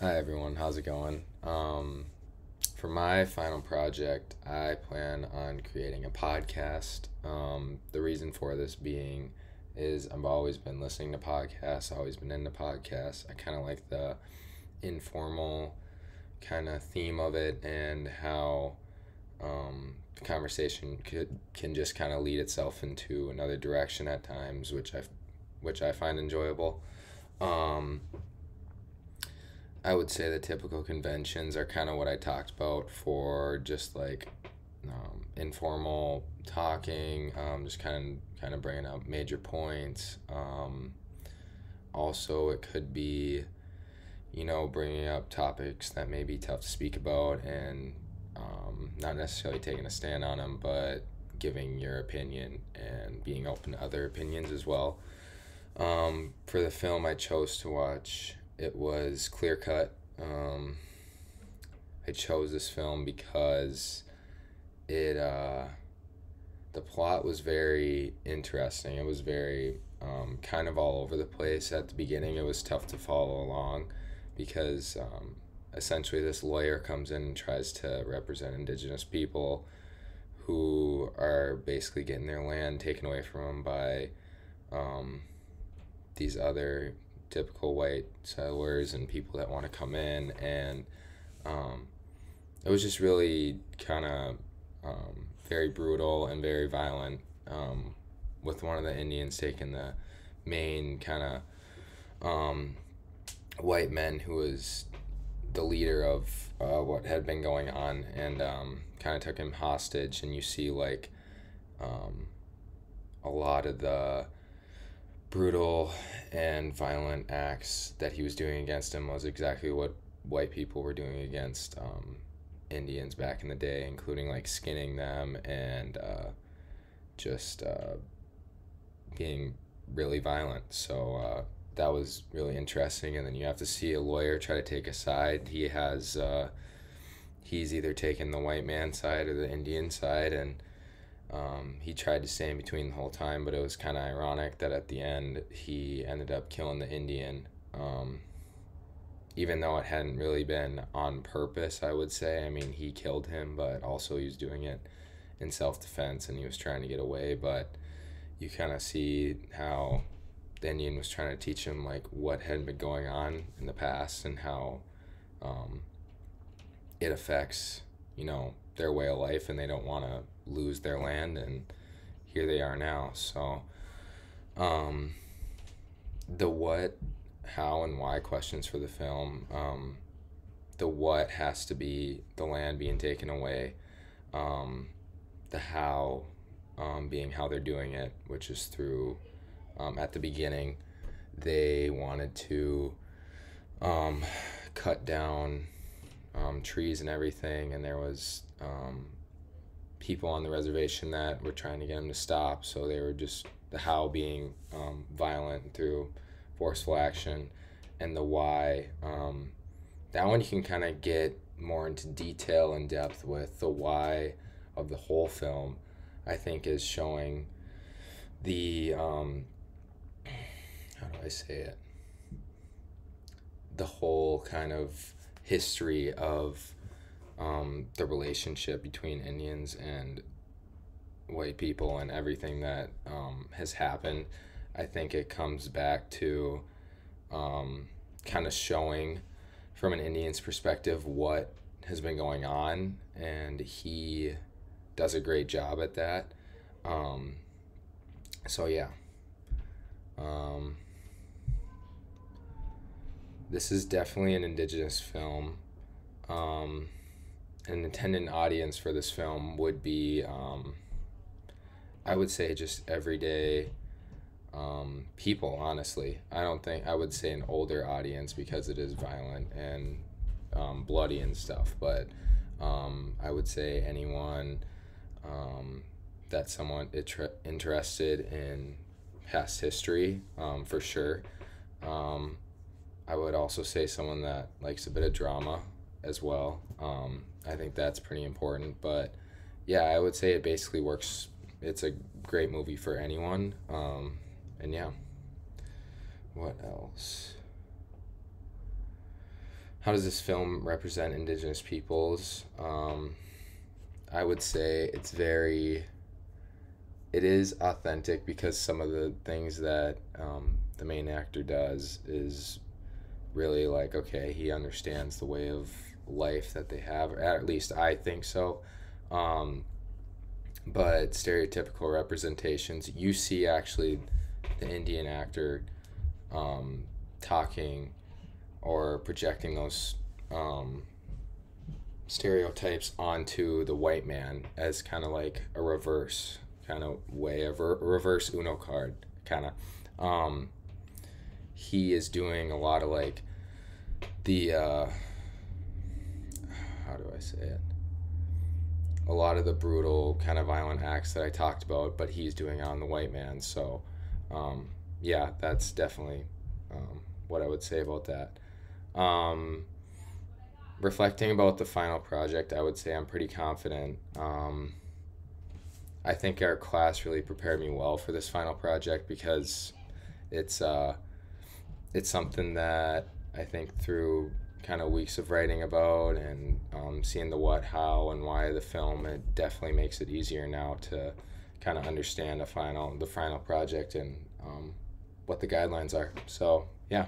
Hi everyone, how's it going? For my final project, I plan on creating a podcast. The reason for this being is I've always been listening to podcasts, always been into podcasts. I kind of like the informal kind of theme of it and how the conversation can just kind of lead itself into another direction at times, which I find enjoyable. Um, I would say the typical conventions are kind of what I talked about for just like informal talking, just kind of bringing up major points. Also, it could be bringing up topics that may be tough to speak about and not necessarily taking a stand on them, but giving your opinion and being open to other opinions as well. For the film I chose to watch, it was Clearcut. Um, I chose this film because it the plot was very interesting. It was very kind of all over the place at the beginning. It was tough to follow along because essentially this lawyer comes in and tries to represent Indigenous people who are basically getting their land taken away from them by um, these other typical white settlers and people that want to come in. And um, it was just really kind of very brutal and very violent, with one of the Indians taking the main kind of white men who was the leader of what had been going on, and kind of took him hostage. And you see like um, a lot of the brutal and violent acts that he was doing against him was exactly what white people were doing against Indians back in the day, including like skinning them and just being really violent. So that was really interesting. And then you have to see a lawyer try to take a side. He's either taking the white man side or the Indian side, and he tried to stay in between the whole time, but it was kind of ironic that at the end he ended up killing the Indian, even though it hadn't really been on purpose, I would say. I mean, he killed him, but also he was doing it in self defense and he was trying to get away. But you kind of see how the Indian was trying to teach him like what had been going on in the past and how um, it affects, their way of life, and they don't want to lose their land. And here they are now. So um, the what, how, and why questions for the film. The what has to be the land being taken away. The how being how they're doing it, which is through, at the beginning, they wanted to um, cut down trees and everything, and there was people on the reservation that were trying to get them to stop. So they were just the how being violent through forceful action, and the why. That one you can kind of get more into detail and depth with. The why of the whole film, I think, is showing the how do I say it? The whole kind of history of the relationship between Indians and white people and everything that has happened. I think it comes back to kind of showing from an Indian's perspective what has been going on, and he does a great job at that. Um, so yeah, um, this is definitely an Indigenous film. Um, an intended audience for this film would be, I would say, just everyday people, honestly. I don't think I would say an older audience because it is violent and bloody and stuff, but I would say anyone that's somewhat interested in past history, for sure. Um, I would also say someone that likes a bit of drama as well. I think that's pretty important, but yeah, I would say it basically works. It's a great movie for anyone. And yeah, what else? how does this film represent Indigenous peoples? I would say it is authentic because some of the things that the main actor does is really like, okay, he understands the way of life that they have, or at least I think so. Um, but stereotypical representations, you see actually the Indian actor talking or projecting those stereotypes onto the white man as kind of like a reverse kind of way, a reverse Uno card kind of. He is doing a lot of like the how do I say it? A lot of the brutal kind of violent acts that I talked about, but he's doing on the white man. So, yeah, that's definitely what I would say about that. Um, Reflecting about the final project, I would say I'm pretty confident. I think our class really prepared me well for this final project because it's it's something that I think through kind of weeks of writing about and seeing the what, how, and why of the film, it definitely makes it easier now to kind of understand the final project and what the guidelines are. So yeah.